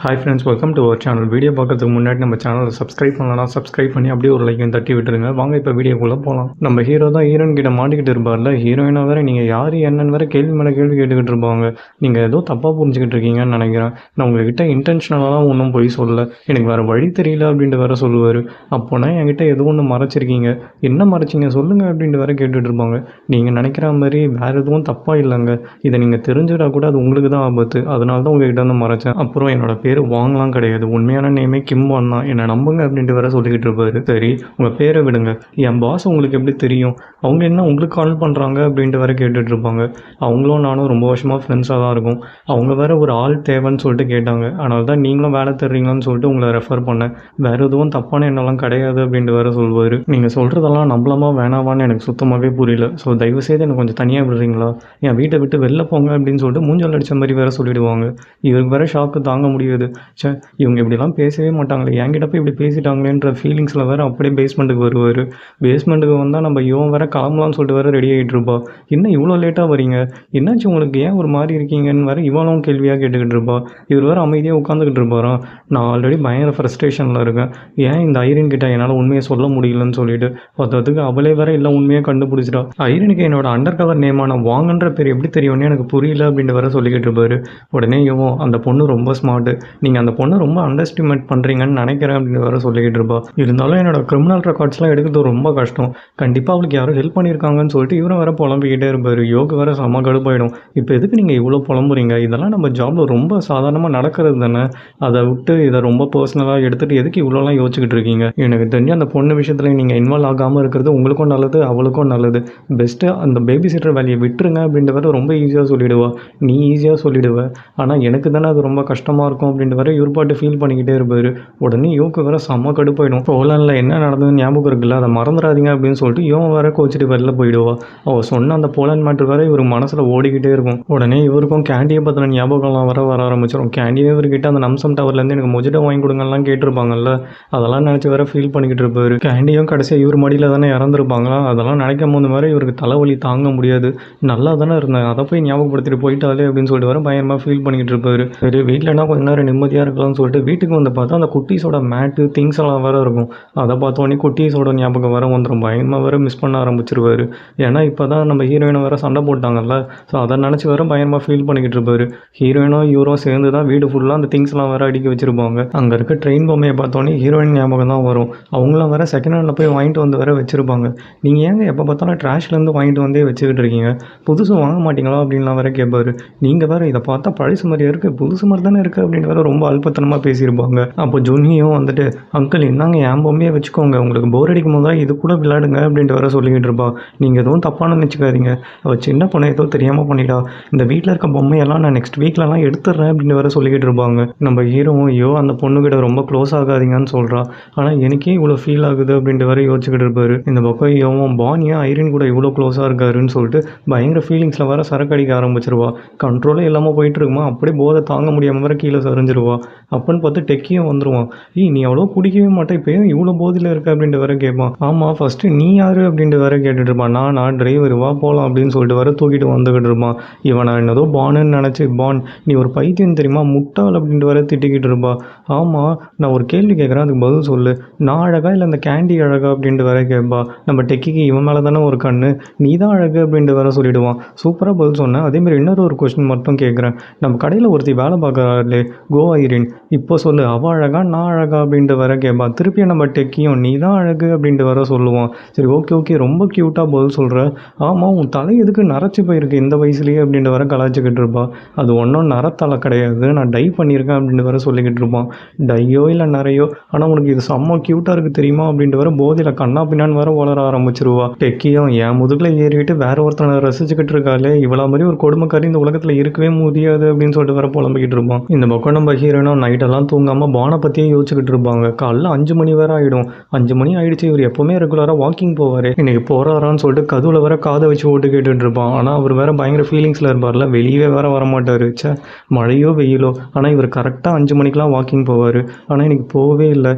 Hi friends, welcome to our channel. Video பார்க்கறதுக்கு முன்னாடி நம்ம சேனலை சப்ஸ்கிரைப் பண்ணலாம். சப்ஸ்கிரைப் பண்ணி அப்படியே ஒரு லைக்கையும் தட்டி விட்டுருங்க. வாங்க இப்போ வீடியோக்குள்ளே போகலாம். நம்ம ஹீரோ தான் ஹீரோயின் கிட்ட மாட்டிக்கிட்டு இருப்பார்ல. ஹீரோயினாக வேறு நீங்கள் யார் என்னன்னு வேறு கேள்வி மேலே கேள்வி கேட்டுக்கிட்டு இருப்பாங்க. நீங்கள் ஏதோ தப்பாக புரிஞ்சுக்கிட்டு இருக்கீங்கன்னு நினைக்கிறேன். நான் உங்ககிட்ட இன்டென்ஷனலாக ஒன்றும் போய் சொல்லலை, எனக்கு வேறு வழி தெரியல அப்படின்ட்டு வேறு சொல்லுவார். அப்போனா என்கிட்ட ஏதோ ஒன்று மறைச்சிருக்கீங்க, என்ன மறைச்சிங்க சொல்லுங்கள் அப்படின்ட்டு வேறு கேட்டுட்டு இருப்பாங்க. நீங்கள் நினைக்கிற மாதிரி வேறு எதுவும் தப்பாக இல்லைங்க, இதை நீங்கள் தெரிஞ்சுட்டா கூட அது உங்களுக்கு தான் ஆபத்து, அதனால தான் உங்ககிட்ட வந்து மறைச்சேன். அப்புறம் என்னோட பேர் வாங்கலாம் கிடையாது, உண்மையான நேமே கிம் வான் தான், என்னை நம்புங்க அப்படின்ட்டு வேற சொல்லிக்கிட்டு இருப்பாரு. சரி உங்கள் பேரை விடுங்க, என் பாஸ் உங்களுக்கு எப்படி தெரியும், அவங்க என்ன உங்களுக்கு கால் பண்ணுறாங்க அப்படின்ட்டு வேற கேட்டுட்டு இருப்பாங்க. அவங்களும் நானும் ரொம்ப வருஷமாக ஃப்ரெண்ட்ஸாக தான் இருக்கும். அவங்க வேற ஒரு ஆள் தேவைன்னு சொல்லிட்டு கேட்டாங்க, அதனால தான் நீங்களும் வேலை தர்றீங்களான்னு சொல்லிட்டு உங்களை ரெஃபர் பண்ணேன். வேறு எதுவும் தப்பான எண்ணெல்லாம் கிடையாது அப்படின்ட்டு வேற சொல்லுவார். நீங்கள் சொல்கிறதெல்லாம் நம்பலாமா வேணாமான்னு எனக்கு சுத்தமாகவே புரியல. ஸோ தயவுசெய்து எனக்கு கொஞ்சம் தனியாக விடுறீங்களா, என் வீட்டை விட்டு வெளில போங்க அப்படின்னு சொல்லிட்டு மூஞ்சல் அடித்த மாதிரி வேற சொல்லிடுவாங்க. இவருக்கு வேற ஷாக்கு தாங்க முடியாது. சே, இவங்க இப்படிலாம் பேசவே மாட்டாங்களே, என்கிட்ட போய் இப்படி பேசிட்டாங்களேன்ற ஃபீலிங்ஸில் வேறு அப்படியே பேஸ்மெண்ட்டுக்கு வருவார். பேஸ்மெண்ட்டுக்கு வந்தால் நம்ம இவன் வேறு கிளம்பலான்னு சொல்லிட்டு வேறு ரெடி ஆகிட்டு இருப்பா. இன்னும் இவ்வளோ லேட்டாக வரீங்க, என்னாச்சு உங்களுக்கு, ஏன் ஒரு மாதிரி இருக்கீங்கன்னு வேறு இவனும் கேள்வியாக கேட்டுக்கிட்டு இருப்பா. இவர் வேறு அமைதியாக உட்காந்துக்கிட்டு இருப்பாராம். நான் ஆல்ரெடி பயங்கர ஃப்ரஸ்ட்ரேஷனில் இருக்கேன், ஏன் இந்த ஐரின் கிட்ட என்னால் உண்மையை சொல்ல முடியலன்னு சொல்லிட்டு பார்த்ததுக்கு அவளே வேறு இல்லை உண்மையாக கண்டுபிடிச்சிட்டா. ஐரினுக்கு என்னோட அண்டர் கவர் நேமான வாங்கன்ற பேர் எப்படி தெரியும்னு எனக்கு புரியல அப்படின்ட்டு வேறு சொல்லிக்கிட்டு இருப்பாரு. உடனே இவன் அந்த பொண்ணு ரொம்ப ஸ்மார்ட்டு, நீங்கள் அந்த பொண்ணை ரொம்ப அண்டர்ஸ்டிமேட் பண்ணுறீங்கன்னு நினைக்கிறேன் அப்படின்னு வேறு சொல்லிக்கிட்டு இருப்பா. இருந்தாலும் என்னோட கிரிமினல் ரெக்கார்ட்ஸ்லாம் எடுக்கிறது ரொம்ப கஷ்டம், கண்டிப்பாக அவளுக்கு யாரும் ஹெல்ப் பண்ணியிருக்காங்கன்னு சொல்லிட்டு இவரும் வேறு புலம்பிக்கிட்டே இருப்பார். யோகு வேறு செம்ம கடுப்பாயிடும். இப்போ எதுக்கு நீங்கள் இவ்வளோ புலம்புறீங்க, இதெல்லாம் நம்ம ஜாபில் ரொம்ப சாதாரணமாக நடக்கிறது தானே, அதை விட்டு இதை ரொம்ப பர்சனலாக எடுத்துகிட்டு எதுக்கு இவ்வளோலாம் யோசிச்சுக்கிட்டு இருக்கீங்க. எனக்கு தெரிஞ்சு அந்த பொண்ணு விஷயத்தில் நீங்கள் இன்வால்வ் ஆகாமல் இருக்கிறது உங்களுக்கும் நல்லது, அவளுக்கும் நல்லது. பெஸ்ட்டு அந்த பேபி சிட்டர் வேலையை விட்டுருங்க அப்படின்ட்டு வேறு ரொம்ப ஈஸியாக சொல்லிவிடுவா. நீ ஈஸியாக சொல்லிவிடுவ, ஆனால் எனக்கு தானே அது ரொம்ப கஷ்டமாக இருக்கும் அப்படின்ட்டு வேறு இவர் பாட்டு ஃபீல் பண்ணிக்கிட்டே இருப்பார். உடனே யோக்கு வேறு செம்ம கடுப்பாயிடும். போலானில் என்ன நடந்ததுன்னு ஞாபகம் இருக்குல்ல, அதை மறந்துடாதீங்க அப்படின்னு சொல்லிட்டு இவன் வேறு கோச்சிட்டு வெளில போயிடுவா. அவள் சொன்ன அந்த போலான் மேட்ரு வேறு இவர் மனசில் ஓடிக்கிட்டே இருக்கும். உடனே இவருக்கும் கேண்டியை பற்றின ஞாபகம்லாம் வர ஆரம்பிச்சிடும். கேண்டியே இவர்கிட்ட அந்த நம்சம் டவர்லேருந்து எனக்கு மொஜிட்டோ வாங்கி கொடுங்கலாம் கேட்டிருப்பாங்கல்ல, அதெல்லாம் நினச்சி வேறு ஃபீல் பண்ணிக்கிட்டு இருப்பார். கேண்டியும் கடைசியாக இவர் மடியில் தானே இறந்துருப்பாங்களா, அதெல்லாம் நினைக்கும் போது வேறு இவருக்கு தலைவலி தாங்க முடியாது. நல்லா தானே இருந்தேன், அதை போய் ஞாபகப்படுத்திட்டு போயிட்டாலே அப்படின்னு சொல்லிட்டு வேறு பயமாக ஃபீல் பண்ணிக்கிட்டு இருப்பார். சரி வீட்டிலனா கொஞ்சம் நேரம் நிம்மதியாக இருக்கலாம்னு சொல்லிட்டு வீட்டுக்கு வந்து பார்த்தா அந்த குட்டீஸோட மேட்டு திங்ஸ் எல்லாம் வேறு இருக்கும். அதை பார்த்தோன்னே குட்டீஸோட ஞாபகம் வேறு வந்துடும். பயமாக வேறு மிஸ் பண்ண ஆரம்பிச்சிருவார். ஏன்னா இப்போ தான் நம்ம ஹீரோயினை வேறு சண்டை போட்டாங்கல்ல, ஸோ அதை நினச்சி வேறு பயமாக ஃபீல் பண்ணிக்கிட்டு இருப்பார். ஹீரோயினும் இவரும் சேர்ந்து தான் வீடு ஃபுல்லாக அந்த திங்ஸ்லாம் வேறு அடுக்கி வச்சுருப்பாங்க. அங்கே இருக்க ட்ரெயின் பொம்மையை பார்த்தோன்னே ஹீரோயின் ஞாபகம் தான் வரும். அவங்களும் வேறு செகண்ட் ஹேண்டில் போய் வாங்கிட்டு வந்து வேறு வச்சுருப்பாங்க. நீங்கள் ஏங்க எப்போ பார்த்தாலும் ட்ராஷ்லேருந்து வாங்கிட்டு வந்தே வச்சுக்கிட்டு இருக்கீங்க, புதுசு வாங்க மாட்டிங்களா அப்படின்லாம் வேறு கேட்பார். நீங்கள் வேறு இதை பார்த்தா பழசு மாதிரியே இருக்குது, புதுசு மாதிரி தானே இருக்குது அப்படின்னு வேறு ரொம்ப அல்பத்தனமாக பேசியிருப்பாங்க. அப்போ ஜுன்னியும் வந்துட்டு அங்கிள் இந்தாங்க என் பொம்மையை வச்சுக்கோங்க, உங்களுக்கு போர் அடிக்கும் போது தான் இது கூட விளையாடுங்க அப்படின்ட்டு வேறு சொல்லிக்கிட்டு இருப்பா. நீங்கள் எதுவும் தப்பான நினச்சிக்காதீங்க, அவள் சின்ன பொண்ணை ஏதோ தெரியாமல் பண்ணிட்டா, இந்த வீட்டில் இருக்க பொம்மையெல்லாம் நான் நெக்ஸ்ட் வீக்லலாம் எடுத்துடுறேன் அப்படின்னு வேறு சொல்லிக்கிட்டு இருப்பாங்க. நம்ம ஹீரோவும் ஐயோ அந்த பொண்ணுக்கிட்ட ரொம்ப க்ளோஸ் ஆகாதீங்கன்னு சொல்கிறா, ஆனால் எனக்கே இவ்வளோ ஃபீல் ஆகுது அப்படின்ட்டு வேறு யோசிச்சுக்கிட்டு இருப்பார். இந்த பக்கம் ஐயோவும் பானியா ஐரின் கூட இவ்வளோ க்ளோஸாக இருக்காருன்னு சொல்லிட்டு பயங்கர ஃபீலிங்ஸில் வேறு சரக்கு அடிக்க ஆரம்பிச்சிருவா. கண்ட்ரோலே இல்லாமல் போயிட்டு இருக்குமா, அப்படியே போதை தாங்க முடியாமல் வேறு கீழே சரிஞ்சிருவா. அப்பன்னு பார்த்து டெக்கியும் வந்துடுவான். நீ அவ்வளோ குடிக்கவே மாட்டேன், இப்போ ஏன் இவ்வளோ போதில் இருக்க அப்படின்ட்டு வேற கேட்பான். ஆமாம் ஃபஸ்ட்டு நீ யார் அப்படின்ட்டு வேற கேட்டுட்டு இருப்பான். நான் டிரைவர் வா போகலாம் அப்படின்னு சொல்லிட்டு வேற தூக்கிட்டு வந்துக்கிட்டு இருப்பான். இவன் என்னதோ பானுன்னு நினச்சி பான் நீ ஒரு பைத்தியம் தெரியுமா முட்டாள் அப்படின்ட்டு வேற திட்டிக்கிட்டு இருப்பா. ஆமாம் நான் ஒரு கேள்வி கேட்குறேன், அதுக்கு பதில் சொல்லு, நான் அழகா இல்லை அந்த கேண்டி அழகா அப்படின்ட்டு வேற கேட்பா. நம்ம டெக்கிக்கு இவன் மேலே தானே ஒரு கண்ணு, நீ தான் அழகு அப்படின்ட்டு வேற சொல்லிவிடுவான். சூப்பராக பதில் சொன்னேன். அதேமாதிரி இன்னொரு ஒரு கொஸ்டின் மட்டும் கேட்குறேன், நம்ம கடையில் ஒருத்தி வேலை பார்க்குறாருலே கோ ஐரின், இப்போ சொல்லு அவள் அழகா நான் அழகா அப்படின்ட்டு வர கேட்பா. திருப்பியும் நம்ம டெக்கியும் நீ தான் அழகு அப்படின்ட்டு வர சொல்லுவான். சரி ஓகே ரொம்ப க்யூட்டாக பதில் சொல்கிற, ஆமாம் உன் தலை எதுக்கு நரைச்சி போயிருக்கு இந்த வயசுலேயே அப்படின்ட்டு வர கலாய்ச்சிக்கிட்டு இருப்பா. அது ஒன்றும் நரத்தலை கிடையாது, நான் டை பண்ணியிருக்கேன் அப்படின்ட்டு வர சொல்லிக்கிட்டு இருப்பான். டையோ இல்லை நிறையோ, ஆனால் உனக்கு இது செம்ம க்யூட்டாக இருக்குது தெரியுமா அப்படின்ட்டு வர போதையில் கண்ணா பின்னான்னு வர வளர ஆரம்பிச்சிருவா. டெக்கியும் என் முதுகில் ஏறிட்டு வேற ஒருத்தனை ரசிச்சுக்கிட்டு இருக்காளே, இவ்வளோ மாதிரி ஒரு கொடுமைக்காரி இந்த உலகத்தில் இருக்கவே முடியாது அப்படின்னு சொல்லிட்டு வர புலம்பிக்கிட்டு இருப்பான். இந்த பக்கம் நம்ம ஹீரோனும் நைட்டெல்லாம் தூங்காமல் பானை பற்றியே யோசிச்சுக்கிட்டு இருப்பாங்க. காலைல 5 மணி வேறு ஆகிடும். 5 மணி ஆகிடுச்சு, இவர் எப்போவுமே ரெகுலராக வாக்கிங் போவார், இன்றைக்கி போகிறாரான்னு சொல்லிட்டு கதுவில் வேற காதை வச்சு ஓட்டு கேட்டுட்டு இருப்பான். ஆனால் அவர் வேறு பயங்கர ஃபீலிங்ஸில் இருப்பார்ல, வெளியே வேற வரமாட்டார். மழையோ வெயிலோ, ஆனால் இவர் கரெக்டாக 5 மணிக்கெலாம் வாக்கிங் போவார். ஆனால் இன்றைக்கி போகவே இல்லை.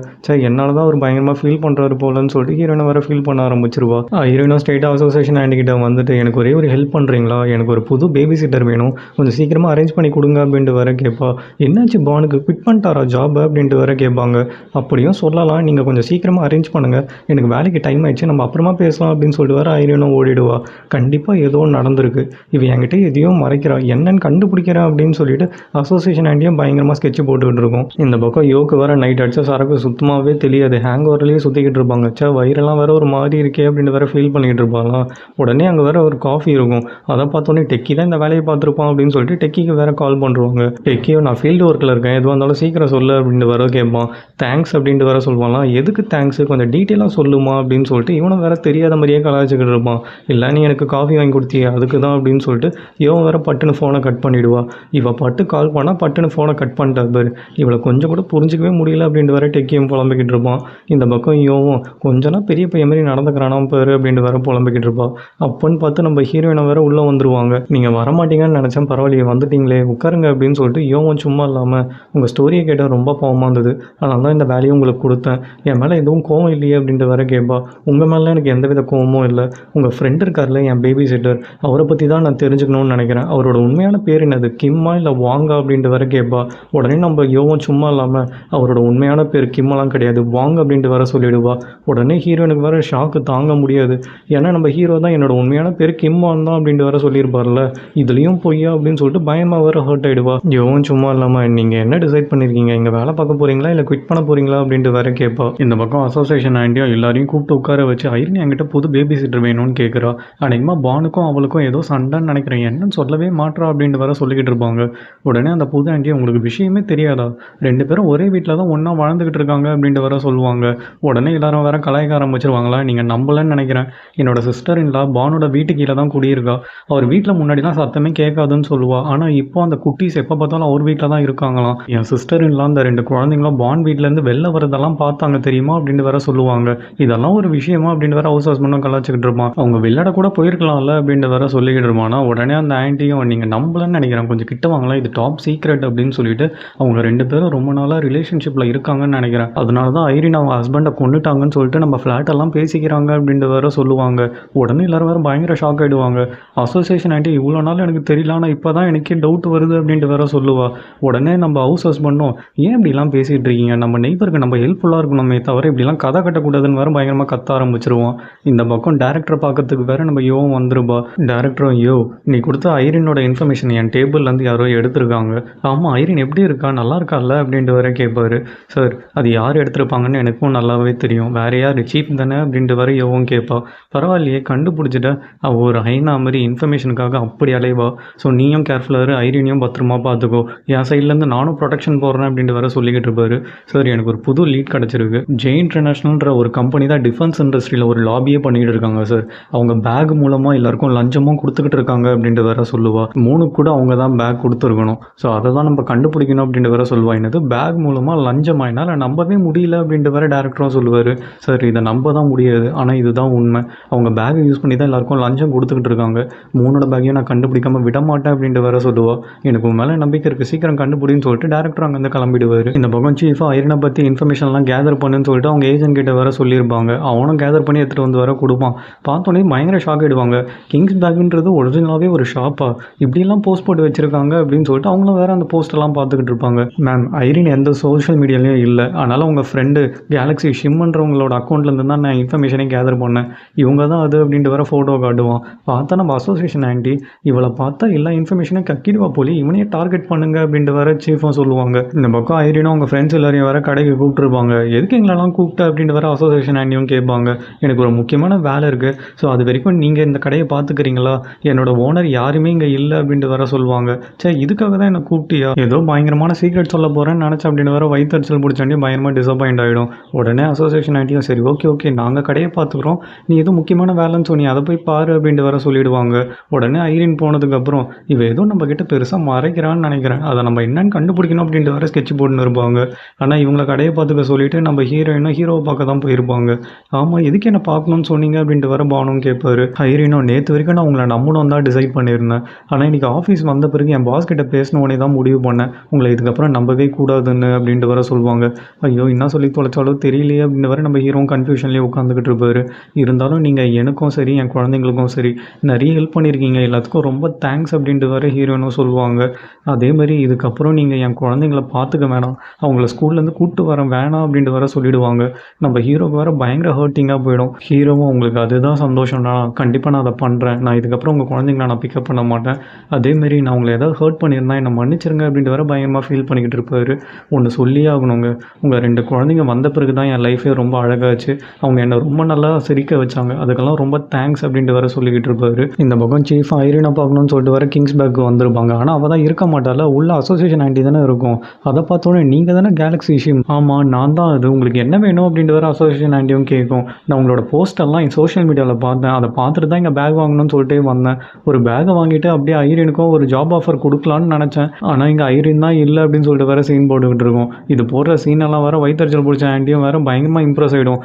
என்னால் தான் அவர் பயங்கரமாக ஃபீல் பண்ணுறாரு போலன்னு சொல்லிட்டு ஹீரோனை வேறு ஃபீல் பண்ண ஆரம்பிச்சிருவா. ஹீரோனும் ஸ்டேட் அசோசியேஷன் ஆண்டிகிட்ட வந்துட்டு எனக்கு ஒரே ஒரு ஹெல்ப் பண்ணுறீங்களா, எனக்கு ஒரு புது பேபி சிட்டர் வேணும், கொஞ்சம் சீக்கிரமாக அரேஞ்ச் பண்ணி கொடுங்க அப்படின்ட்டு வேற கேட்பா. என்ன என்னாச்சு பானுக்கு குவிட் பண்ணிட்டாரா ஜாப் அப்படின்ட்டு வேற கேட்பாங்க. அப்படியும் சொல்லலாம், நீங்கள் கொஞ்சம் சீக்கிரமாக அரேஞ்ச் பண்ணுங்கள், எனக்கு வேலைக்கு டைம் ஆயிடுச்சு, நம்ம அப்புறமா பேசலாம் அப்படின்னு சொல்லிட்டு வேற ஐரியனும் ஓடிடுவா. கண்டிப்பாக ஏதோ நடந்திருக்கு, இவன் என்கிட்ட எதையும் மறைக்கிறா, என்னன்னு கண்டுபிடிக்கிறேன் அப்படின்னு சொல்லிட்டு அசோசியேஷன் ஆண்டியும் பயங்கரமாக ஸ்கெட்ச் போட்டுக்கிட்டு இருக்கும். இந்த பக்கம் யோக்கு வேற நைட் அடிச்சா சரக்கு சுத்தமாகவே தெரியாது, ஹேங் ஓவர்லேயே சுற்றிக்கிட்டு இருப்பாங்க. வயிறெல்லாம் வேற ஒரு மாதிரி இருக்கே அப்படின்னு வேற ஃபீல் பண்ணிக்கிட்டு இருப்பாங்களாம். உடனே அங்கே வேற ஒரு காஃபி இருக்கும், அதை பார்த்தோன்னே டெக்கி தான் இந்த வேலையை பார்த்துருப்பான் அப்படின்னு சொல்லிட்டு டெக்கிக்கு வேற கால் பண்ணுறாங்க. டெக்கியோ நான் ஃபீல்டு ஒர்க்கில் இருக்கேன், எதுவாக இருந்தாலும் சீக்கிரம் சொல்லு அப்படின்ட்டு வர கேட்பான். தேங்க்ஸ் அப்படின்ட்டு வேற சொல்லுவாங்களாம். எதுக்கு தேங்க்ஸ், கொஞ்சம் டீட்டெயிலாக சொல்லுமா அப்படின்னு சொல்லிட்டு இவனும் வேற தெரியாத மாதிரியே கலாய்ச்சிக்கிட்டு இருப்பான். இல்லை நீ எனக்கு காஃபி வாங்கி கொடுத்தியே அதுக்கு தான் அப்படின்னு சொல்லிட்டு இவன் வேற பட்டுன்னு ஃபோனை கட் பண்ணிவிடுவா. இவள் பட்டு கால் பண்ணால் பட்டுன்னு ஃபோனை கட் பண்ணிட்டா பாரு, இவளை கொஞ்சம் கூட புரிஞ்சிக்கவே முடியல அப்படின்ட்டு வேற டெக்கியும் புலம்பிக்கிட்டு இருப்பான். இந்த பக்கம் இவன் கொஞ்சம்னா பெரிய பையன் மாதிரி நடந்துக்கிறானா பாரு அப்படின்ட்டு வேற புலம்பிக்கிட்டு இருப்பான். அப்போன்னு பார்த்து நம்ம ஹீரோயினை வேற உள்ளே வந்துருவாங்க. நீங்கள் வரமாட்டீங்கன்னு நினச்சேன், பரவாயில்லையே வந்துட்டீங்களே உட்காருங்க அப்படின்னு சொல்லிட்டு யோவன் சும்மா இல்லாமல் உங்கள் ஸ்டோரியை கேட்டால் ரொம்ப பாவமாக இருந்தது, அதனால தான் இந்த வேலையை உங்களுக்கு கொடுத்தேன், என் மேலே எதுவும் கோவம் இல்லையே அப்படின்ட்டு வேற கேட்பா. உங்கள் மேலே எனக்கு எந்தவித கோவமும் இல்லை, உங்கள் ஃப்ரெண்ட் இருக்கார்ல என் பேபி சிட்டர், அவரை பற்றி தான் நான் தெரிஞ்சுக்கணும்னு நினைக்கிறேன், அவரோட உண்மையான பேர் என்னது, கிம்மா இல்லை வாங்கா அப்படின்ட்டு வேற கேட்பா. உடனே நம்ம யோவன் சும்மா இல்லாமல் அவரோட உண்மையான பேர் கிம்மெல்லாம் கிடையாது வாங்க அப்படின்ட்டு வேற சொல்லிடுவா. உடனே ஹீரோனுக்கு வேற ஷாக்கு தாங்க முடியாது, ஏன்னா நம்ம ஹீரோ தான் என்னோட உண்மையான பேர் கிம்மான் தான் அப்படின்ட்டு வேற சொல்லியிருப்பார்ல, இதுலேயும் பொய்யா அப்படின்னு சொல்லிட்டு பயமாக வேற ஹர்ட் ஆகிடுவா. யோவன் சும்மா இல்லாமல் நீங்கள் என்ன டிசைட் பண்ணியிருக்கீங்க, இங்கே வேலை பார்க்க போகிறீங்களா இல்லை குவிட் பண்ண போகிறீங்களா அப்படின்ட்டு வேற கேட்பா. இந்த பக்கம் அசோசியேஷன் ஆண்டியா எல்லாரையும் கூப்பிட்டு உட்கார வச்சு ஐரின் என்கிட்ட புது பேபி சிட்டர் வேணும்னு கேட்குறா. அன்றைக்குமா பானுக்கும் அவளுக்கும் ஏதோ சண்டைன்னு நினைக்கிறேன், என்னன்னு சொல்லவே மாட்டா அப்படின்ட்டு வேற சொல்லிக்கிட்டு இருப்பாங்க. உடனே அந்த புது ஆண்டியா உங்களுக்கு விஷயமே தெரியாதா, 2 பேரும் ஒரே வீட்டில் தான் ஒன்றா வாழ்ந்துக்கிட்டு இருக்காங்க அப்படின்ட்டு வேற சொல்லுவாங்க. உடனே எல்லாரும் வேற கலாய்க்க ஆரம்பிச்சிருவாங்களா, நீங்கள் நம்பலன்னு நினைக்கிறேன், என்னோட சிஸ்டர் இன்லா பானோட வீட்டு கீழே தான் குடியிருக்கா, அவர் வீட்டில் முன்னாடிலாம் சத்தமே கேட்காதுன்னு சொல்லுவா, ஆனால் இப்போ அந்த குட்டீஸ் எப்போ பார்த்தாலும் அவர் வீட்டில் தான் இருக்காங்களாம், என் சிஸ்டர் இன்லாம் அந்த 2 குழந்தைங்களும் பான் வீட்டிலேருந்து வெளில வரதெல்லாம் பார்த்தாங்க தெரியுமா அப்படின்ட்டு வேற சொல்லுவாங்க. இதெல்லாம் ஒரு விஷயமா அப்படின்ட்டு வேற ஹவுஸ் ஹஸ்பண்டும் கலாச்சிக்கிட்டு இருப்பான். அவங்க விளையாட கூட போயிருக்கலாம்ல அப்படின்ட்டு வேற சொல்லிக்கிட்டு இருப்பானா. உடனே அந்த ஆன்ட்டியும் நீங்கள் நம்பலன்னு நினைக்கிறேன், கொஞ்சம் கிட்ட வாங்கலாம், இது டாப் சீக்ரெட் அப்படின்னு சொல்லிட்டு அவங்க 2 பேரும் ரொம்ப நாளாக ரிலேஷன்ஷிப்பில் இருக்காங்கன்னு நினைக்கிறேன், அதனால தான் ஐரின் அவங்க ஹஸ்பண்டை கொண்டுட்டாங்கன்னு சொல்லிட்டு நம்ம ஃப்ளாட்டெல்லாம் பேசிக்கிறாங்க அப்படின்ட்டு வேற சொல்லுவாங்க. உடனே எல்லாரும் வேறு பயங்கர ஷாக் ஆகிடுவாங்க. அசோசியேஷன் ஆண்டி இவ்வளோ நாள் எனக்கு தெரியல, ஆனால் இப்போ தான் எனக்கே டவுட் வருது அப்படின்ட்டு வேற சொல்லுவா. உடனே நம்ம ஹவுஸ் ஹஸ்பண்டும் ஏன் இப்படிலாம் பேசிகிட்டு இருக்கீங்க, நம்ம நெய்பருக்கு நம்ம ஹெல்ப்ஃபுல்லாக இருக்கணுமே தவிர இப்படிலாம் கதை கட்டக்கூடாதுன்னு வேறு பயங்கரமாக கத்த ஆரம்பிச்சிருவோம். இந்த பக்கம் டேரக்டரை பார்க்கறதுக்கு வேறு நம்ம யோவும் வந்துருப்பா. டேரக்டரும் யோ நீ கொடுத்த ஐரினோட இன்ஃபர்மேஷன் என் டேபிள்லேருந்து யாரோ எடுத்திருக்காங்க, ஆமாம் ஐரின் எப்படி இருக்கா நல்லா இருக்கால அப்படின்ட்டு வேற கேட்பாரு. சார் அது யார் எடுத்திருப்பாங்கன்னு எனக்கும் நல்லாவே தெரியும், வேறு யார் சீப் தானே அப்படின்ட்டு வர யோவும் கேட்பா. பரவாயில்லையே கண்டுபிடிச்சிட்ட, அவள் ஒரு ஹைனா மாதிரி இன்ஃபர்மேஷனுக்காக அப்படி அலைவா, ஸோ நீயும் கேர்ஃபுல்லாக ஐரினையும் பத்திரமா பார்த்துக்கோ, என் சைட்லேருந்து நானும் ப்ரொடெக்ஷன் போடுறேன் அப்படின்ட்டு வர சொல்லிக்கிட்டு இருப்பாரு. சார் எனக்கு ஒரு புது லீட் கிடச்சிருக்கு, ஜெய் இன்டர்நேஷ்னல்ன்ற ஒரு கம்பெனி தான் டிஃபென்ஸ் இண்டஸ்ட்ரியில் ஒரு லாபியே பண்ணிக்கிட்டு இருக்காங்க சார், அவங்க பேக் மூலமாக எல்லாருக்கும் லஞ்சமும் கொடுத்துக்கிட்டு இருக்காங்க அப்படின்ட்டு வேற சொல்லுவா. 3 கூட அவங்க தான் பேக் கொடுத்துருக்கணும், ஸோ அதை தான் நம்ம கண்டுபிடிக்கணும் அப்படின்ட்டு வேற சொல்லுவா. என்னது பேக் மூலமாக லஞ்சமா, என்னால் நம்பவே முடியல அப்படின்ட்டு வேற டேரக்டரும் சொல்லுவார். சார் இதை நம்ப தான் முடியாது, ஆனால் இதுதான் உண்மை, அவங்க பேக்கை யூஸ் பண்ணி தான் எல்லாருக்கும் லஞ்சம் கொடுத்துக்கிட்டு இருக்காங்க, 3 பேக்கையும் நான் கண்டுபிடிக்காமல் விட மாட்டேன் அப்படின்ட்டு வேற சொல்லுவா. எனக்கு உன் மேலே நம்பிக்கை இருக்குது, சீக்கிரம் கண்டுபிடின்னு சொல்லிட்டு டேரக்டர் அங்கேருந்து கிளம்பிடுவார். இந்த பக்கம் சீஃபாக ஐரினை பற்றி இன்ஃபர்மேஷன்லாம் கேதர் பண்ணுன்னு சொல்லிட்டு அவங்க ஏஜென்ட் கிட்ட வேற சொல்லியிருப்பாங்க. அவனும் கேதர் பண்ணி எடுத்துகிட்டு வந்து வர கொடுப்பான். பார்த்தோன்னே பயங்கர ஷாக் ஆகிடுவாங்க. கிங்ஸ் பேக்குன்றது ஒரிஜினலாகவே ஒரு ஷாப்பா, இப்படிலாம் போஸ்ட் போட்டு வச்சிருக்காங்க அப்படின்னு சொல்லிட்டு அவங்களும் வேற அந்த போஸ்டெல்லாம் பார்த்துக்கிட்டு இருப்பாங்க. மேம் ஐரின் எந்த சோஷியல் மீடியாலையும் இல்லை, அதனால் உங்கள் ஃப்ரெண்டு கேலக்ஸி ஷிம்ன்றவங்களோட அக்கௌண்ட்லேருந்து தான் நான் இன்ஃபர்மேஷனே கேதர் பண்ணேன், இவங்க தான் அது அப்படின்ட்டு வேற ஃபோட்டோ காட்டுவான். பார்த்தா நம்ம அசோசியேஷன் ஆண்டி இவளை பார்த்தா எல்லா இன்ஃபர்மேஷனும் கக்கிடுவா போலி, இவனையே டார்கெட் பண்ணுங்க அப்படின்ட்டு வேற சீஃபும் சொல்லுவாங்க. இந்த பக்கம் ஐரினும் அவங்க ஃப்ரெண்ட்ஸ் எல்லாரையும் வேற கடைக்கு கூப்பிட்டுருப்பாங்க. எதுக்கு எங்களெல்லாம் கூப்பிட்டு அப்படின்ட்டு வேற அசோசியேஷன் ஆண்டியும் கேட்பாங்க. எனக்கு ஒரு முக்கியமான வேலை இருக்குது, ஸோ அது வரைக்கும் நீங்கள் இந்த கடையை பார்த்துக்கிறீங்களா, என்னோட ஓனர் யாருமே இங்கே இல்லை அப்படின்ட்டு வேற சொல்லுவாங்க. சரி இதுக்காக தான் என்னை கூப்பிட்டியா, ஏதோ பயங்கரமான சீக்ரெட் சொல்ல போகிறேன்னு நினச்சேன் அப்படின்னு வேற வயிற்றுச்சல் பிடிச்சாண்டி பயங்கரமாக டிசப்பாயிண்ட் ஆகிடும். உடனே அசோசியேஷன் ஆண்டியும் சரி ஓகே நாங்கள் கடையை பார்த்துக்குறோம், நீ எதுவும் முக்கியமான வேலைன்னு சொன்னி அதை போய் பாரு அப்படின்ட்டு வேற சொல்லிடுவாங்க. உடனே ஐரின் போனதுக்கப்புறம் இவ ஏதோ நம்ம கிட்ட பெருசாக மறைக்கிறான்னு நினைக்கிறேன், அதை நம்ம என்னன்னு கண்டுபிடிக்கணும் அப்படின்ட்டு வேற ஸ்கெட்ச் போட்டுன்னு இருப்பாங்க. ஆனால் இவங்களை கடையை பார்த்துக்க சொல்லிட்டு நம்ம ஹீரோயினும் ஹீரோவை பார்க்க தான் போயிருப்பாங்க. ஆமாம் எதுக்கு என்ன பார்க்கணும்னு சொன்னீங்க அப்படின்ட்டு வேற பானும் கேட்பாரு. ஐரினும் நேற்று வரைக்கும் நான் உங்களை நம்பணும் தான் டிசைட் பண்ணியிருந்தேன், ஆனால் இன்றைக்கி ஆஃபீஸ் வந்த பிறகு என் பாஸ் கிட்ட பேசினோடனே தான் முடிவு பண்ணேன் உங்களை இதுக்கப்புறம் நம்பவே கூடாதுன்னு அப்படின்ட்டு வர சொல்லுவாங்க. ஐயோ என்ன சொல்லி தொலைச்சாலும் தெரியலையே அப்படின்னு வர நம்ம ஹீரோவும் கன்ஃபியூஷன்லேயே உட்காந்துக்கிட்டு இருப்பாரு. இருந்தாலும் நீங்கள் எனக்கும் சரி என் குழந்தைங்களுக்கும் சரி நிறைய ஹெல்ப் பண்ணியிருக்கீங்க, எல்லாத்துக்கும் ரொம்ப தேங்க்ஸ் அப்படின்ட்டு வர ஹீரோனும் சொல்லுவாங்க. அதே மாதிரி இதுக்கப்புறம் இதுக்கப்புறம் நீங்கள் என் குழந்தைங்கள பார்த்துக்க வேணாம், அவங்கள ஸ்கூல்லேருந்து கூப்பிட்டு வர வேணாம் அப்படின்ட்டு வர சொல்லிடுவாங்க. நம்ம ஹீரோக்கு வேறு பயங்கர ஹர்ட்டிங்காக போயிடும். ஹீரோவும் உங்களுக்கு அதுதான் சந்தோஷம்னா கண்டிப்பாக நான் அதை பண்ணுறேன், நான் இதுக்கப்புறம் உங்கள் குழந்தைங்கள நான் பிக்கப் பண்ண மாட்டேன், அதேமாரி நான் உங்களை ஏதாவது ஹர்ட் பண்ணியிருந்தா என்னை மன்னிச்சிருங்க அப்படின்ட்டு வர பயங்கரமாக ஃபீல் பண்ணிக்கிட்டு இருப்பார். ஒன்று சொல்லியே ஆகணுங்க, உங்கள் 2 குழந்தைங்க வந்த பிறகு தான் என் லைஃபே ரொம்ப அழகாச்சு, அவங்க என்னை ரொம்ப நல்லா சிரிக்க வச்சாங்க, அதுக்கெல்லாம் ரொம்ப தேங்க்ஸ் அப்படின்ட்டு வர சொல்லிக்கிட்டு இருப்பாரு. இந்த பக்கம் சீஃப் ஐரினை பார்க்கணும்னு சொல்லிட்டு வர கிங்ஸ்பேக் வந்திருப்பாங்க. ஆனால் அவள் தான் இருக்க மாட்டால, உள்ள அசோசியேஷன் ஆண்டி தானே இருக்கும். அதை பார்த்தோன்னே நீங்கள் தானே கேலக்ஸி ஷிம், ஆமாம் நான் தான், அது உங்களுக்கு என்ன வேணும் அப்படின்ட்டு வர அசோசியேஷன் ஆண்டியும் கேட்கும். நான் உங்களோட போஸ்டர்லாம் சோஷியல் மீடியாவில் பார்த்தேன், அதை பார்த்துட்டு தான் இங்கே பேக் வாங்கணும்னு சொல்லிட்டே வந்தேன். ஒரு பேக்கை வாங்கிட்டு அப்படியே ஐரினுக்கும் ஒரு ஜாப் ஆஃபர் கொடுக்கலான்னு நினச்சேன், ஆனால் இங்கே ஐரின் தான் இல்லை அப்படின்னு சொல்லிட்டு வேறு சீன் போட்டுக்கிட்டு இருக்கோம். இது போடுற சீனெல்லாம் வேறு வயிற்றுச்சல் பிடிச்ச ஆண்டியும் வேறு பயங்கரமாக இம்ப்ரெஸ் ஆகிடும்.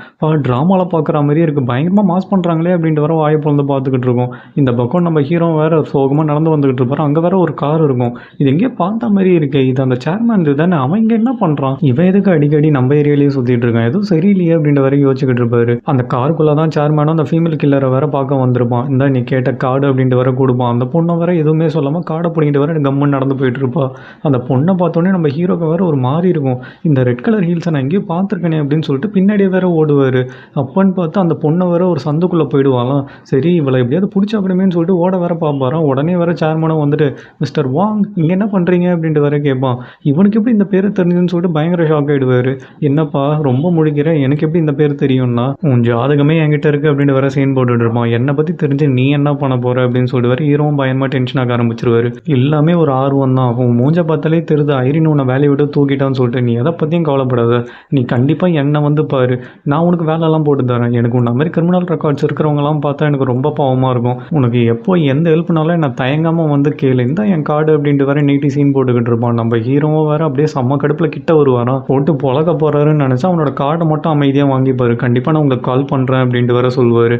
ட்ராமாவில் பார்க்குற மாதிரியே இருக்குது, பயங்கரமாக மாஸ் பண்ணுறாங்களே அப்படின்ட்டு வர வாய்ப்பு வந்து பார்த்துக்கிட்டு இருக்கோம். இந்த பக்கம் நம்ம ஹீரோ வேறு சோகமாக நடந்து வந்துக்கிட்டு இருப்பார். அங்கே வேறு ஒரு கார் இருக்கும், இது எங்கேயோ பார்த்த மாதிரி இருக்கே, இது அந்த சேர்மேன் இது தானே, அவன் இங்கே என்ன பண்ணுறான், இவன் எதுக்கு அடிக்கடி நம்ம ஏரியாலேயே சுற்றிட்டு இருக்கான், எதுவும் சரியில்லையே அப்படின்ற வரைக்கும் யோசிச்சுக்கிட்டு இருப்பாரு. அந்த காருக்குள்ளே தான் சேர்மேனும் அந்த ஃபீமேல் கில்லரை வேற பார்க்க வந்திருப்பான். இந்த நீ கேட்ட கார்டு அப்படின்ட்டு வர கொடுப்பான். அந்த பொண்ணை வேற எதுவுமே சொல்லாமல் கார்டை பிடிக்கிட்டு வர கம்முன்னு நடந்து போயிட்டு இருப்பா. அந்த பொண்ணை பார்த்தோன்னே நம்ம ஹீரோக்கு வேற ஒரு மாதிரி இருக்கும், இந்த ரெட் கலர் ஹீல்ஸை நான் எங்கேயும் பார்த்துருக்கேனே அப்படின்னு சொல்லிட்டு பின்னாடியே வேற ஓடுவார். அப்பன்னு பார்த்து அந்த பொண்ணை வேற ஒரு சந்துக்குள்ளே போயிடுவாங்களாம். சரி இவளை எப்படியாவது பிடிச்ச அப்படிமேன்னு சொல்லிட்டு ஓட வேற பார்ப்பாரான். உடனே வேற சேர்மனும் வந்துட்டு மிஸ்டர் வாங் இங்கே என்ன பண்ணுறீங்க அப்படின்ட்டு வேற கேட்பான். இவனுக்கு எப்படி இந்த பேர் தெரிஞ்சுன்னு சொல்லிட்டு பயங்கர ஷாக் ஆகிடுவார். என்னப்பா ரொம்ப முழிக்கிறேன், எனக்கு எப்படி இந்த பேர் தெரியும்னா, உன் ஜாதகமே என்கிட்ட இருக்குது அப்படின்ட்டு வேற சீன் போட்டுட்டு இருப்பான். என்னை பற்றி தெரிஞ்சு நீ என்ன பண்ண போகிற அப்படின்னு சொல்லிட்டு வேற ஹீரோவும் பயமாக டென்ஷன் ஆக ஆரம்பிச்சிருவாரு. எல்லாமே ஒரு ஆர்வம் தான், உன் மூஞ்ச பார்த்தாலே தெரியுது ஐரின் உன்னை வேலையை விட்டு தூக்கிட்டான்னு சொல்லிட்டு, நீ எதை பற்றியும் கவலைப்படாத, நீ கண்டிப்பாக என்னை வந்து பாரு, நான் உனக்கு வேலைலாம் போட்டு தரேன், எனக்கு உன்ன மாதிரி கிரிமினல் ரெக்கார்ட்ஸ் இருக்கிறவங்களாம் பார்த்தா எனக்கு ரொம்ப பாவமாக இருக்கும், உனக்கு எப்போ எந்த ஹெல்ப்னாலும் என்ன தயங்காமல் வந்து கேளு, இந்த என் கார்டு அப்படின்ட்டு வேற நீட்டி சீன் போட்டுக்கிட்டு இருப்பான். நம்ம ஹீரோவும் வேற அப்படியே செம்ம கடுப்பில் கிட்ட வருவாராம். போட்டு பொழக்க போகிறாருன்னு நினச்சா அவனோட கார்டை மட்டும் அமைதியாக வாங்கிப்பாரு. கண்டிப்பாக நான் உங்களுக்கு கால் பண்ணுறேன் அப்படின்ட்டு வேற சொல்லுவார்.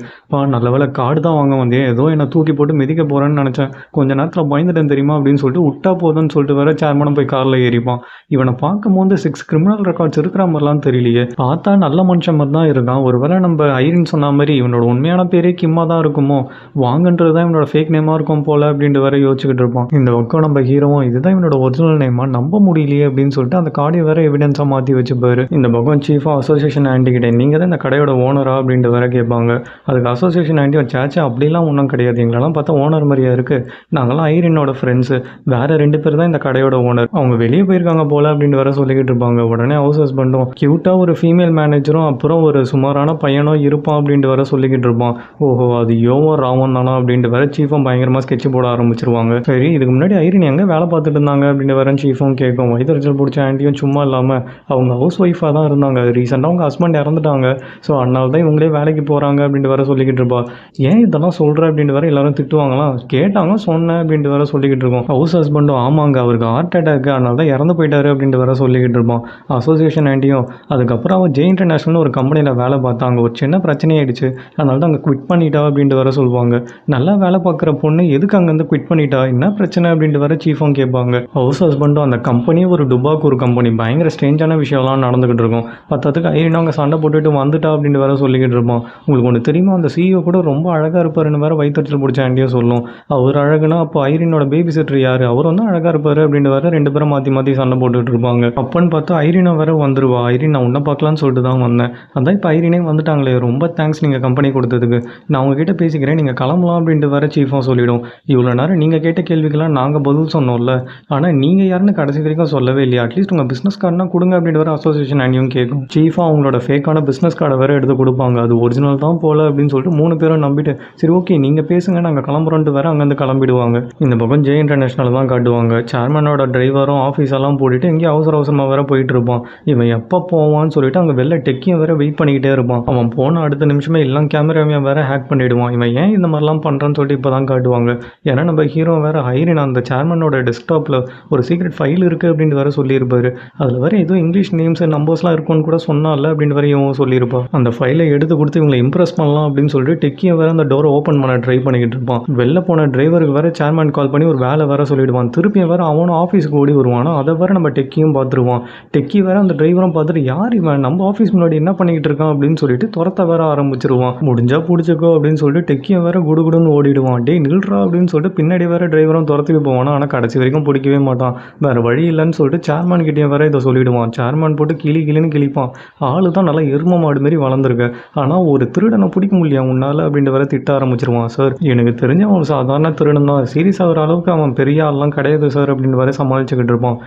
நல்ல வேலை கார்டு தான் வாங்க வந்தேன், ஏதோ என்னை தூக்கி போட்டு மிதிக்க போகிறேன்னு நினச்சேன், கொஞ்ச நேரத்தில் பயந்துட்டேன் தெரியுமா அப்படின்னு சொல்லிட்டு விட்டா போதும்னு சொல்லிட்டு வேற சேர்மனும் போய் காரில் ஏறிப்பான். இவனை பார்க்கும்போது 6 கிரிமினல் ரெக்கார்ட்ஸ் இருக்கிற மாதிரிலாம் தெரியலையே, பார்த்தா நல்ல மனுஷன் மாதிரி தான் இருக்கான், ஒருவேளை நம்ம ஐரின் சொன்ன மாதிரி இவனோட உண்மையான பேரே கிம்மா தான் இருக்குமோ, வாங்கன்றது தான் இவனோட ஃபேக் நேமாக இருக்கும் போல அப்படின்ட்டு வேற யோசிச்சுக்கிட்டு இருப்பான். இந்த பக்கம் நம்ம ஹீரோவும் இதுதான் இவனோட ஒரிஜினல் நேமா, நம்ப முடியலையே அப்படின்னு சொல்லிட்டு அந்த கார்டை வேற எவிடன்ஸாக மாற்றி வச்சுப்பாரு. இந்த பக்கம் சீஃப் அசோசியேஷன் ஆண்டி கிட்டே நீங்கள் தான் இந்த கடையோட ஓனரா அப்படின்ட்டு வேற கேட்பாங்க. அதுக்கு அசோசியேஷன் ஆண்டி சேச்சா அப்படிலாம் ஒன்றும் கிடையாது, எங்களெல்லாம் பார்த்தா ஓனர் மாதிரியா இருக்குது, நாங்களாம் ஐரினோட ஃப்ரெண்ட்ஸு, வேற 2 பேர் தான் இந்த கடையோட ஓனர், அவங்க வெளியே போயிருக்காங்க போல அப்படின்னு வேற சொல்லிக்கிட்டு இருப்பாங்க. உடனே ஹவுஸ் ஹஸ்பண்டும் கியூட்டாக ஒரு ஃபீமேல் மேனேஜரும் அப்புறம் ஒரு சுமாரான பையனோ இருப்பான் அப்படின்ட்டு வர சொல்லிக்கிட்டு இருப்பான். ஓஹோ அது யோவோ ராவன் தானா அப்படின்ட்டு வர சீஃபும் பயங்கரமாக ஸ்கெட்ச் போட ஆரம்பிச்சிருவாங்க. சரி இதுக்கு முன்னாடி ஐரின் எங்கே வேலை பார்த்துட்டு இருந்தாங்க அப்படின்னு வர சீஃபும் கேட்கும். வயிற்றுச்சல் பிடிச்ச ஆண்டியும் சும்மா இல்லாமல் அவங்க ஹவுஸ் ஒய்ஃபாக தான் இருந்தாங்க, ரீசெண்டாக அவங்க ஹஸ்பண்ட் இறந்துட்டாங்க, ஸோ அதனால தான் இவங்களே வேலைக்கு போகிறாங்க அப்படின்ட்டு வர சொல்லிக்கிட்டு இருப்பா. ஏன் இதெல்லாம் சொல்கிற அப்படின்ட்டு வர எல்லாரும் திட்டுவாங்களாம், கேட்டாங்க சொன்னேன் அப்படின்ட்டு வர சொல்லிக்கிட்டு இருக்கோம். ஹவுஸ் ஹஸ்பண்டும் ஆமாங்க அவருக்கு ஹார்ட் அட்டாக் அதனால தான் இறந்து போயிட்டாரு அப்படின்ட்டு வர சொல்லிக்கிட்டு இருப்போம். அசோசியேஷன் ஆண்டியும் அதுக்கப்புறம் அவன் ஜே இன்டர்நேஷனல் ஒரு கம்பெனியில் வேலை பார்த்தாங்க, ஒரு சின்ன பிரச்சனையாயிடுச்சு அதனால தான் அங்கே குவிட் பண்ணிட்டா அப்படின்ட்டு வர சொல்லுவாங்க. நல்லா வேலை பார்க்குற பொண்ணு எதுக்கு அங்கேருந்து குவிட் பண்ணிட்டா, என்ன பிரச்சனை அப்படின்ட்டு வர சீஃபும் கேட்பாங்க. ஹவுஸ் ஹஸ்பண்டும் அந்த கம்பெனி ஒரு டுபாக்கு ஒரு கம்பெனி, பயங்கர ஸ்ட்ரேஞ்சான விஷயம்லாம் நடந்துகிட்டு இருக்கும், பத்தத்துக்கு ஐரின் அவங்க சண்டை போட்டுட்டு வந்துட்டா அப்படின்ட்டு வர சொல்லிக்கிட்டு இருப்போம். உங்களுக்கு ஒன்று தெரியுமா, அந்த சிஇஓ கூட ரொம்ப அழகாக இருப்பாருன்னு வேற வயிற்றுச்சல் பிடிச்ச ஆண்டியும் சொல்லும். அவர் அழகுனா அப்போ ஐரினோட பேபி சிட்டர் யார், அவர் வந்து அழகாக இருப்பார் அப்படின்ட்டு வர 2 பேரும் மாற்றி மாற்றி சண்டை போட்டுட்டு இருப்பாங்க. அப்பன்னு பார்த்தா ஐரினை வேற வந்துருவா. ஐரின் நான் உன்னை பார்க்கலான்னு சொல்லிட்டு தான் வந்தேன், அதான் இப்போ ஐரினே வந்துட்டாங்களே, ரொம்ப தேங்க்ஸ் நீங்கள் கம்பெனி கொடுத்ததுக்கு, நான் உங்ககிட்ட பேசிக்கிறேன் நீங்கள் கிளம்பலாம் அப்படின்ட்டு வர சீஃபும் சொல்லிவிடும். இவ்வளோ நேரம் நீங்கள் கேட்ட கேள்விக்கெல்லாம் நாங்கள் பதில் சொன்னோம்ல, ஆனால் நீங்கள் யாருன்னு கடைசி வரைக்கும் சொல்லவே இல்லையா, அட்லீஸ்ட் உங்கள் பிஸ்னஸ் கார்டுனா கொடுங்க அப்படின்ட்டு வர அசோசியேஷன் ஆண்டியும் கேட்கும். சீஃபாக அவங்களோட ஃபேக்கான பிஸ்னஸ் கார்டை வேறு எடுத்து கொடுப்பாங்க, அது ஒரிஜினல் தான் போல அப்படின்னு சொல்லிட்டு 3 பேரும் நம்பிட்டு சரி ஓகே நீங்கள் பேசுங்க நாங்கள் கிளம்புறோன்ட்டு வேறு அங்கேருந்து கிளம்பிடுவாங்க. இந்த பக்கம் ஜே இன்டர்நேஷனல் தான் காட்டுவாங்க. சேர்மனோட டிரைவரும் ஆஃபீஸெல்லாம் போட்டுட்டு எங்கேயும் அவசரமாக வேற போயிட்டு இருப்பான். இவன் எப்போ போவான்னு சொல்லிட்டு அங்கே வெளில டெக்கியும் வேற வெயிட் பண்ணிக்கிட்டே இருப்பான். அவன் போன அடுத்த நிமிஷமே எல்லாம் கேமராவையும் வேற ஹேக் பண்ணிவிடுவான். இவன் ஏன் இந்த மாதிரிலாம் பண்ணுறான்னு சொல்லிட்டு இப்போ தான் காட்டுவாங்க. ஏன்னா நம்ம ஹீரோ வேற ஐரின் அந்த சேர்மனோட டெஸ்க்டாப்பில் ஒரு சீக்ரெட் ஃபைல் இருக்குது அப்படின்னு வேற சொல்லியிருப்பாரு. அதில் வேற ஏதோ இங்கிலீஷ் நேம்ஸ் நம்பர்ஸ்லாம் இருக்குன்னு கூட சொன்னால அப்படின்னு வேற இவன் சொல்லியிருப்பான். அந்த ஃபைலை எடுத்து கொடுத்து இவங்களை இம்ப்ரெஸ் பண்ணலாம் அப்படின்னு சொல்லிட்டு டெக்கியும் வேற அந்த டோரை ஓப்பன் பண்ண ட்ரை பண்ணிக்கிட்டு இருப்பான். வெளில போன டிரைவருக்கு வேற சேர்மன் கால் பண்ணி ஒரு வேலை வேற சொல்லிடுவான். திருப்பியும் வேற அவனும் ஆஃபீஸுக்கு ஓடி வருவானா, அதை வேற நம்ம டெக்கியும் பார்த்துருவான். டெக்கி வேற அந்த டிரைவரும் பார்த்துட்டு யார் இவன் நம்ம ஆஃபீஸ் முன்னாடி என்ன பண்ணிக்கிட்டு இருக்கான் அப்படின்னு சொல்லிட்டு துரத்த வேற ஆரம்பிச்சிருவான். முடிஞ்சா பிடிச்சிக்கோ அப்படின்னு சொல்லிட்டு டெக்கியும் வேற குடுகுடுன்னு ஓடிடுவான். டே நில்றா அப்படின்னு சொல்லிட்டு பின்னாடி வேற டிரைவரும் துரத்துக்கு போவானா, ஆனால் கடைசி வரைக்கும் பிடிக்கவே மாட்டான். வேறு வழி இல்லைன்னு சொல்லிட்டு சேர்மேன் கிட்டேயும் வேறு இதை சொல்லிவிடுவான். சேர்மேன் போட்டு கிளின்னு கிழிப்பான். ஆள் தான் நல்லா எரும மாடு மாரி வளர்ந்துருக்க, ஆனால் ஒரு திருடனை பிடிக்க முடியல உன்னால் அப்படின்ட்டு வேறு திட்ட ஆரம்பிச்சிருவான். சார் எனக்கு தெரிஞ்ச அவன் சாதாரண திருடன் தான், சீரியஸ் ஆகிற அளவுக்கு அவன் பெரிய ஆள்லாம் கிடையாது சார் அப்படின்னு வேறு சமாளிச்சுக்கிட்டு இருப்பான்.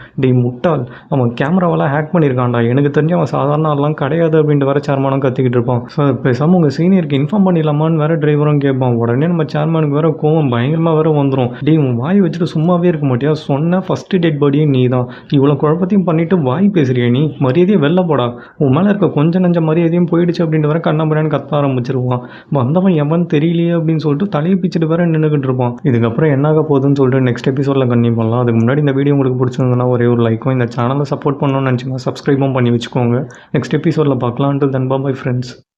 முட்டாள், அவன் கேமராவெல்லாம் ஹேக் பண்ணியிருக்கான்டா, எனக்கு தெரிஞ்ச அவன் சாதாரண ஆள்லாம் கிடையாது அப்படின்ட்டு வேறு சேர்மனும் கத்திக்கிட்டு இருப்பான். சார் பேசாமல் உங்கள் சீனியருக்கு இன்ஃபார்ம் பண்ணிடலாமான்னு வேறு டிரைவரும் கேட்பான். உடனே நம்ம சேர்மனுக்கு வேறு கோவம் பயங்கரமாக வேறு வந்துடும். உன் வாய் வச்சுட்டு சும்மாவே இருக்க மாட்டியா, சொன்ன ஃபஸ்ட்டு டெட் பாடியே நீ தான், இவ்வளோ குழப்பத்தையும் பண்ணிவிட்டு வாய் பேசுறிய நீ, மரியாதையை வெளில போடா, உன் மேலே இருக்க கொஞ்சம் நஞ்ச மரியாதையும் போயிடுச்சு அப்படின்ட்டு வேறு கண்ணாமண்ணான்னு கத்த ஆரம்பிச்சிருவான். வந்தவன் எவன் தெரியலையே அப்படின்னு சொல்லிட்டு தலையை பிச்சுட்டு வேறு நின்றுக்கிட்டு இருப்பான். இதுக்கப்புறம் என்னாக போகுதுன்னு சொல்லிட்டு நெக்ஸ்ட் எபிசோடில் கண்டிப்பாக பண்ணலாம். அதுக்கு முன்னாடி இந்த வீடியோ உங்களுக்கு பிடிச்சிருந்ததுன்னா ஒரே ஒரு லைக்கும், இந்த சேனலை சப்போர்ட் பண்ணணும்னு நினச்சிங்கன்னா சப்ஸ்கிரைபும் பண்ணி வச்சுக்கோங்க. நெக்ஸ்ட் எபிசோடில் பார்க்கலாம். until then bye bye friends.